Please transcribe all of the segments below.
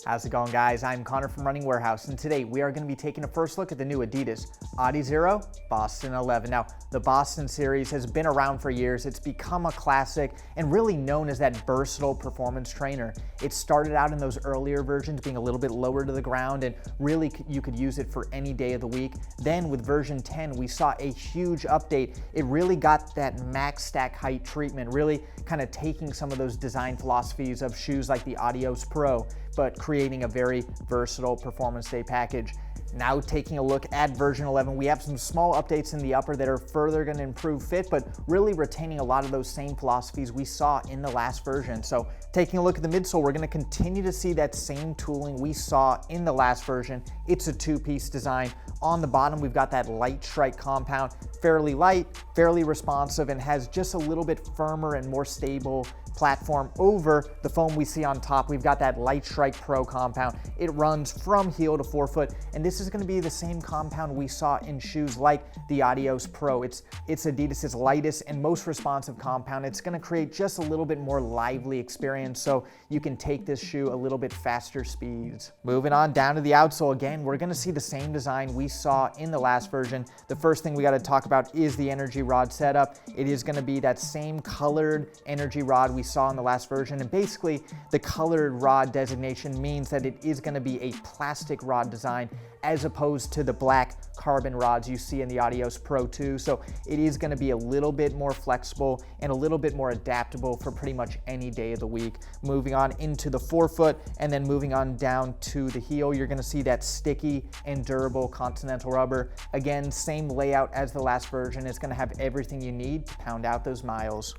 How's it going, guys? I'm Connor from Running Warehouse, and today we are going to be taking a first look at the new Adidas Adizero Boston 11. Now, the Boston series has been around for years. It's become a classic and really known as that versatile performance trainer. It started out in those earlier versions being a little bit lower to the ground, and really you could use it for any day of the week. Then with version 10, we saw a huge update. It really got that max stack height treatment, really kind of taking some of those design philosophies of shoes like the Adios Pro, but creating a very versatile performance day package. Now taking a look at version 11, we have some small updates in the upper that are further going to improve fit, but really retaining a lot of those same philosophies we saw in the last version. So taking a look at the midsole, we're going to continue to see that same tooling we saw in the last version. It's a two-piece design. On the bottom, we've got that light strike compound, fairly light, fairly responsive, and has just a little bit firmer and more stable platform over the foam we see on top. We've got that Light Strike Pro compound. It runs from heel to forefoot, and this is going to be the same compound we saw in shoes like the Adios Pro. It's Adidas's lightest and most responsive compound. It's going to create just a little bit more lively experience, so you can take this shoe a little bit faster speeds. Moving on down to the outsole, again, we're going to see the same design we saw in the last version. The first thing we got to talk about is the energy rod setup. It is going to be that same colored energy rod we saw in the last version, and basically the colored rod designation means that it is going to be a plastic rod design as opposed to the black carbon rods you see in the Adios Pro 2. So it is going to be a little bit more flexible and a little bit more adaptable for pretty much any day of the week. Moving on into the forefoot and then moving on down to the heel, you're going to see that sticky and durable Continental rubber. Again, same layout as the last version. It's going to have everything you need to pound out those miles.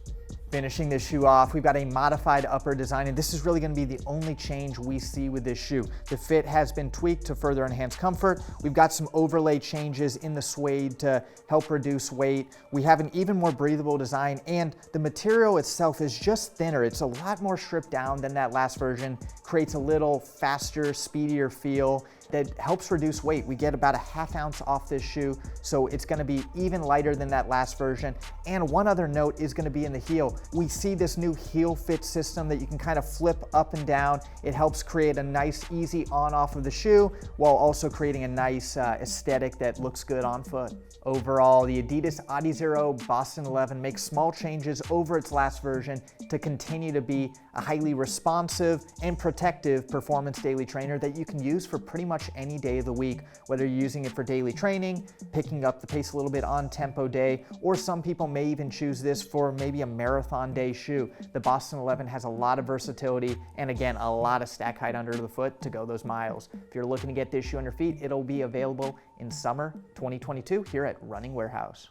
Finishing this shoe off, we've got a modified upper design, and this is really going to be the only change we see with this shoe. The fit has been tweaked to further enhance comfort. We've got some overlay changes in the suede to help reduce weight. We have an even more breathable design, and the material itself is just thinner. It's a lot more stripped down than that last version, creates a little faster, speedier feel that helps reduce weight. We get about a ½ ounce off this shoe, so it's going to be even lighter than that last version. And one other note is going to be in the heel. We see this new heel fit system that you can kind of flip up and down. It helps create a nice, easy on-off of the shoe while also creating a nice aesthetic that looks good on foot. Overall, the Adidas Adizero Boston 11 makes small changes over its last version to continue to be a highly responsive and protective performance daily trainer that you can use for pretty much any day of the week, whether you're using it for daily training, picking up the pace a little bit on tempo day, or some people may even choose this for maybe a marathon day shoe. The Boston 11 has a lot of versatility and, again, a lot of stack height under the foot to go those miles. If you're looking to get this shoe on your feet, it'll be available in summer 2022 here at Running Warehouse.